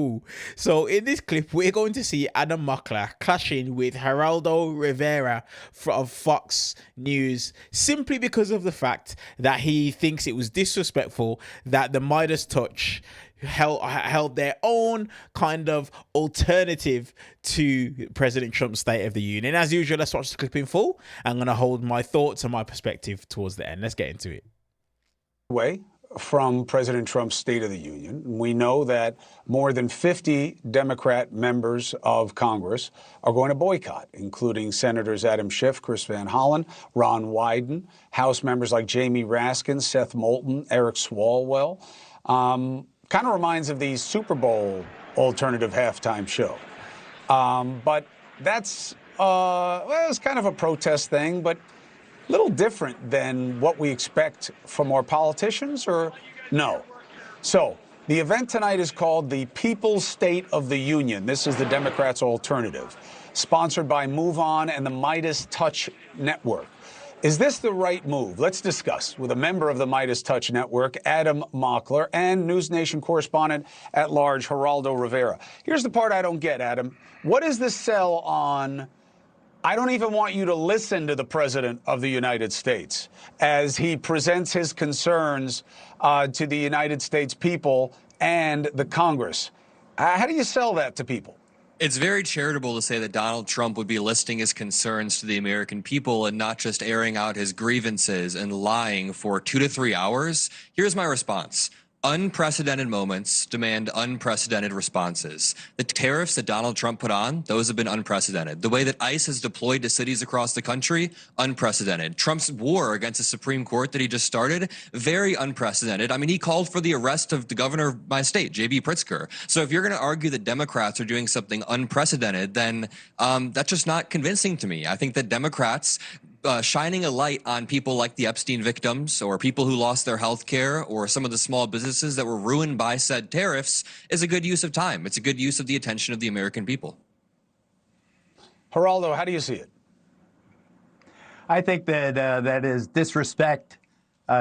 cool. So in this clip, we're going to see Adam Mockler clashing with Geraldo Rivera of Fox News simply because of the fact that he thinks it was disrespectful that the MeidasTouch held their own kind of alternative to President Trump's State of the Union. As usual, let's watch the clip in full. I'm going to hold my thoughts and my perspective towards the end. Let's get into it. From President Trump's State of the Union, we know that more than 50 Democrat members of Congress are going to boycott, including Senators Adam Schiff, Chris Van Hollen, Ron Wyden, House members like Jamie Raskin, Seth Moulton, Eric Swalwell. Kind of reminds of the Super Bowl alternative halftime show. But that's, well, it's kind of a protest thing, but a little different than what we expect from our politicians, or no? So the event tonight is called the People's State of the Union. This is the Democrats' alternative, sponsored by Move On and the MeidasTouch Network. Is this the right move? Let's discuss with a member of the MeidasTouch Network, Adam Mockler, and News Nation correspondent at large, Geraldo Rivera. Here's the part I don't get, Adam. What is the sell on, I don't even want you to listen to the President of the United States as he presents his concerns to the United States people and the Congress? How do you sell that to people? It's very charitable to say that Donald Trump would be listing his concerns to the American people and not just airing out his grievances and lying for 2 to 3 hours. Here's my response. Unprecedented moments demand unprecedented responses. The tariffs that Donald Trump put on, those have been unprecedented. The way that ICE has deployed to cities across the country, unprecedented. Trump's war against the Supreme Court that he just started, very unprecedented. I mean, he called for the arrest of the governor of my state, J.B. Pritzker. So if you're going to argue that Democrats are doing something unprecedented, then that's just not convincing to me. I think that Democrats shining a light on people like the Epstein victims or people who lost their health care or some of the small businesses that were ruined by said tariffs is a good use of time. It's a good use of the attention of the American people. Geraldo, how do you see it? I think that that is disrespect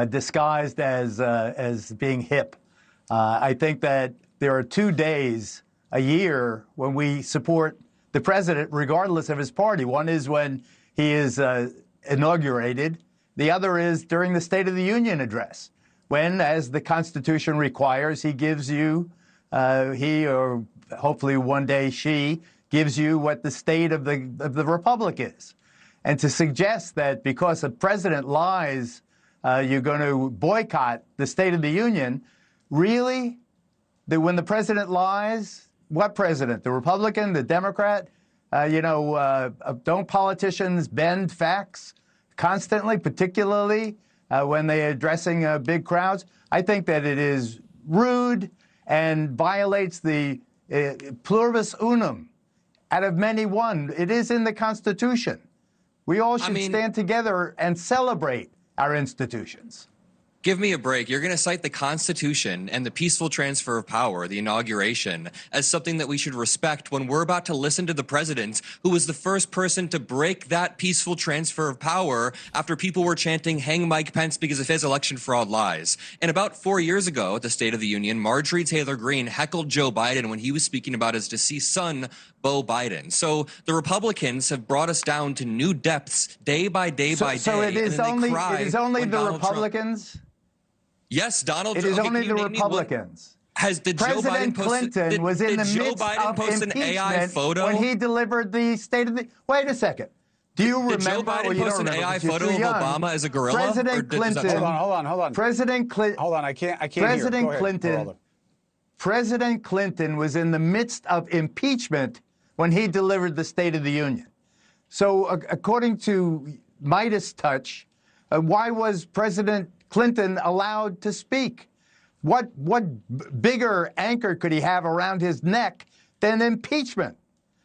disguised as being hip. I think that there are 2 days a year when we support the president regardless of his party. One is when he is inaugurated. The other is during the State of the Union address, when, as the Constitution requires, he gives you, he or hopefully one day she, gives you what the state of the republic is. And to suggest that because a president lies, you're going to boycott the State of the Union, really? That when the president lies, what president? The Republican, the Democrat? Don't politicians bend facts constantly, particularly when they're addressing big crowds? I think that it is rude and violates the pluribus unum, out of many one. It is in the Constitution. We all should stand together and celebrate our institutions. Give me a break. You're going to cite the Constitution and the peaceful transfer of power, the inauguration, as something that we should respect when we're about to listen to the president, who was the first person to break that peaceful transfer of power after people were chanting, "Hang Mike Pence," because of his election fraud lies. And about 4 years ago at the State of the Union, Marjorie Taylor Greene heckled Joe Biden when he was speaking about his deceased son, Beau Biden. So the Republicans have brought us down to new depths day by day by day. So it is only the Republicans? Yes, Donald Trump. It is only the Republicans. President Clinton was in the midst of impeachment when he delivered the State of the... Wait a second. Do you remember? Did Joe Biden post an AI photo of Obama as a gorilla? President Clinton... Hold on. President Clinton... Hold on, I can't President hear. Clinton... President Clinton was in the midst of impeachment when he delivered the State of the Union. So according to MeidasTouch, why was President Clinton allowed to speak? What bigger anchor could he have around his neck than impeachment?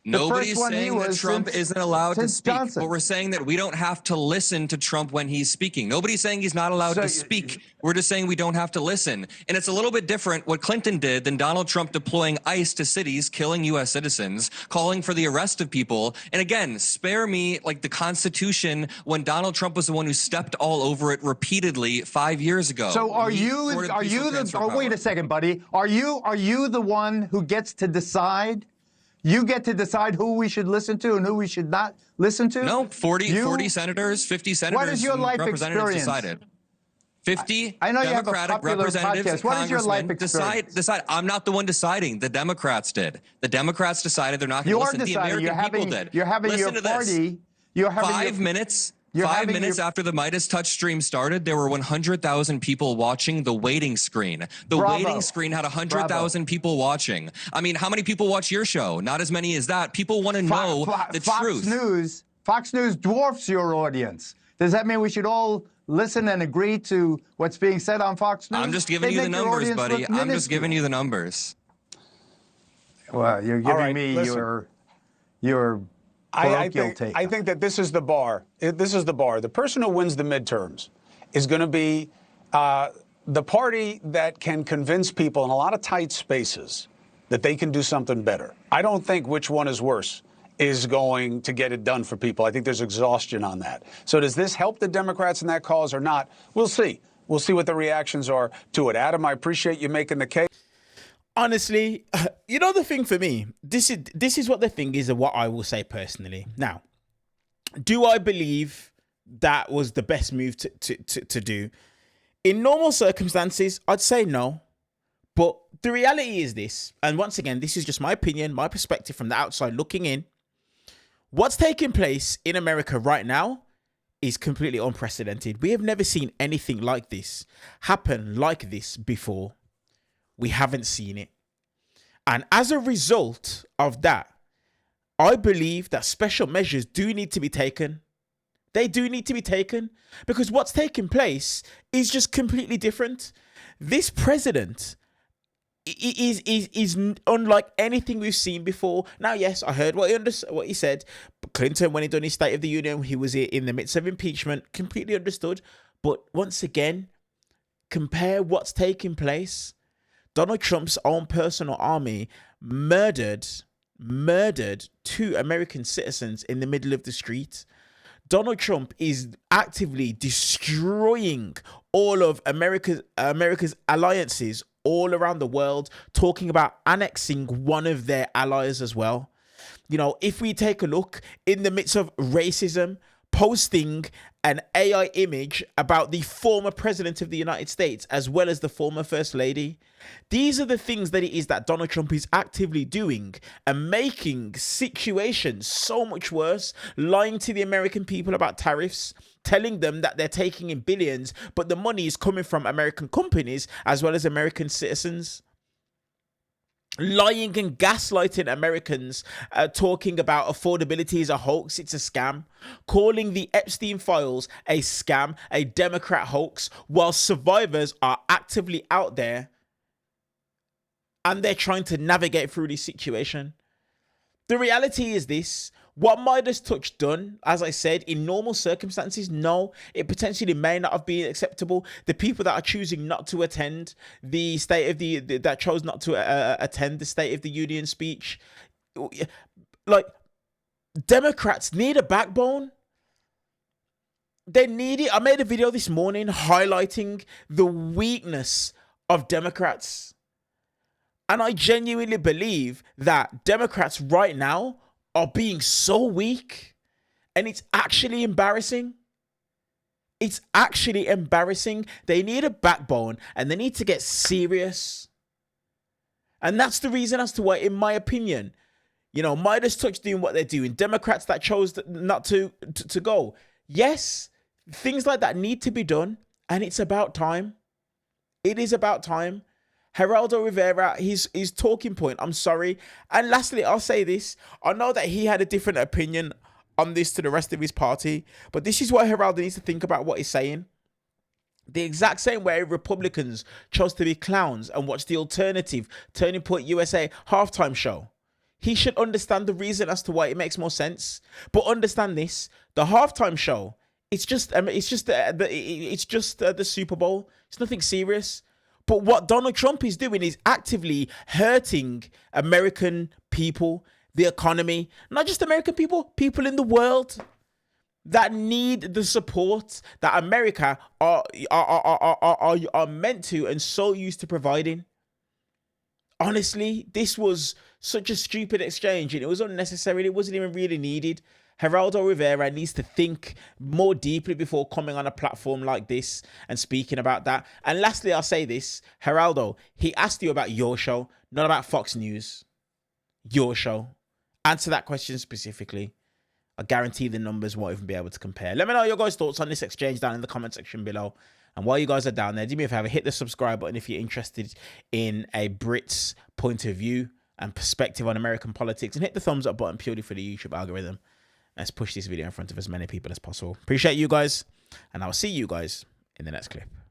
Nobody's one he saying that was Trump since- isn't allowed to since speak, Johnson. but we're saying that we don't have to listen to Trump when he's speaking. Nobody's saying he's not allowed to speak. We're just saying we don't have to listen. And it's a little bit different what Clinton did than Donald Trump deploying ICE to cities, killing U.S. citizens, calling for the arrest of people. And again, spare me like the Constitution when Donald Trump was the one who stepped all over it repeatedly 5 years ago. So are When he you thwarted are peaceful you the transfer oh, of wait power. a second, buddy. Are you the one who gets to decide? You get to decide who we should listen to and who we should not listen to? No, 40 You- senators, 50 senators, What is your and life representatives experience? decided. 50 I know you have a Democratic popular representatives podcast. and What is your life congressmen experience? decide. I'm not the one deciding. The Democrats did. The Democrats decided they're not going You to are listen. The deciding. American people did. You're having Listen your to this. party. You're having 5 your, minutes. you're 5 having minutes your- after the MeidasTouch stream started, there were 100,000 people watching the waiting screen. The Bravo. waiting screen had 100,000 people watching. I mean, how many people watch your show? Not as many as that. People want to know the truth. Fox News dwarfs your audience. Does that mean we should all listen and agree to what's being said on Fox News? I'm just giving They you the make your numbers, audience buddy. look I'm just minuscule. giving you the numbers. Well, you're giving right, me listen. your parochial take. I think that this is the bar. This is the bar. The person who wins the midterms is going to be the party that can convince people in a lot of tight spaces that they can do something better. I don't think which one is worse is going to get it done for people. I think there's exhaustion on that. So does this help the Democrats in that cause or not? We'll see. We'll see what the reactions are to it. Adam, I appreciate you making the case. Honestly, you know, the thing for me, this is what the thing is and what I will say personally. Now, do I believe that was the best move to do? In normal circumstances, I'd say no. But the reality is this, and once again, this is just my opinion, my perspective from the outside looking in. What's taking place in America right now is completely unprecedented. We have never seen anything like this happen like this before. We haven't seen it. And as a result of that, I believe that special measures do need to be taken. They do need to be taken because what's taking place is just completely different. This president is unlike anything we've seen before. Now, yes, I heard what he said. Clinton, when he done his State of the Union, he was in the midst of impeachment. Completely understood. But once again, compare what's taking place. Donald Trump's own personal army murdered 2 American citizens in the middle of the street. Donald Trump is actively destroying all of America's alliances all around the world, talking about annexing one of their allies as well. You know, if we take a look in the midst of racism, posting an AI image about the former president of the United States, as well as the former first lady. These are the things that it is that Donald Trump is actively doing and making situations so much worse, lying to the American people about tariffs, telling them that they're taking in billions, but the money is coming from American companies as well as American citizens. Lying and gaslighting Americans, talking about affordability is a hoax, it's a scam, calling the Epstein files a scam, a Democrat hoax, while survivors are actively out there and they're trying to navigate through this situation. The reality is this. What MeidasTouch done, as I said, in normal circumstances, no, it potentially may not have been acceptable. The people that are choosing not to attend the that chose not to attend the State of the Union speech, like, Democrats need a backbone. They need it. I made a video this morning highlighting the weakness of Democrats. And I genuinely believe that Democrats right now are being so weak, and it's actually embarrassing. It's actually embarrassing. They need a backbone and they need to get serious. And that's the reason as to why, in my opinion, you know, MeidasTouch doing what they're doing, Democrats that chose not to go. Yes, things like that need to be done, and it's about time. It is about time. Geraldo Rivera, his talking point, I'm sorry. And lastly, I'll say this. I know that he had a different opinion on this to the rest of his party, but this is what Geraldo needs to think about what he's saying. The exact same way Republicans chose to be clowns and watch the alternative Turning Point USA halftime show. he should understand the reason as to why it makes more sense. But understand this: the halftime show, it's just the Super Bowl. It's nothing serious. But what Donald Trump is doing is actively hurting American people, the economy, not just American people, people in the world that need the support that America are meant to and so used to providing. Honestly, this was such a stupid exchange and it was unnecessary. It wasn't even really needed. Geraldo Rivera needs to think more deeply before coming on a platform like this and speaking about that. And lastly, I'll say this. Geraldo, he asked you about your show, not about Fox News. Your show. Answer that question specifically. I guarantee the numbers won't even be able to compare. Let me know your guys' thoughts on this exchange down in the comment section below. And while you guys are down there, do me a favor, hit the subscribe button if you're interested in a Brit's point of view and perspective on American politics. And hit the thumbs up button purely for the YouTube algorithm. Let's push this video in front of as many people as possible. Appreciate you guys. And I'll see you guys in the next clip.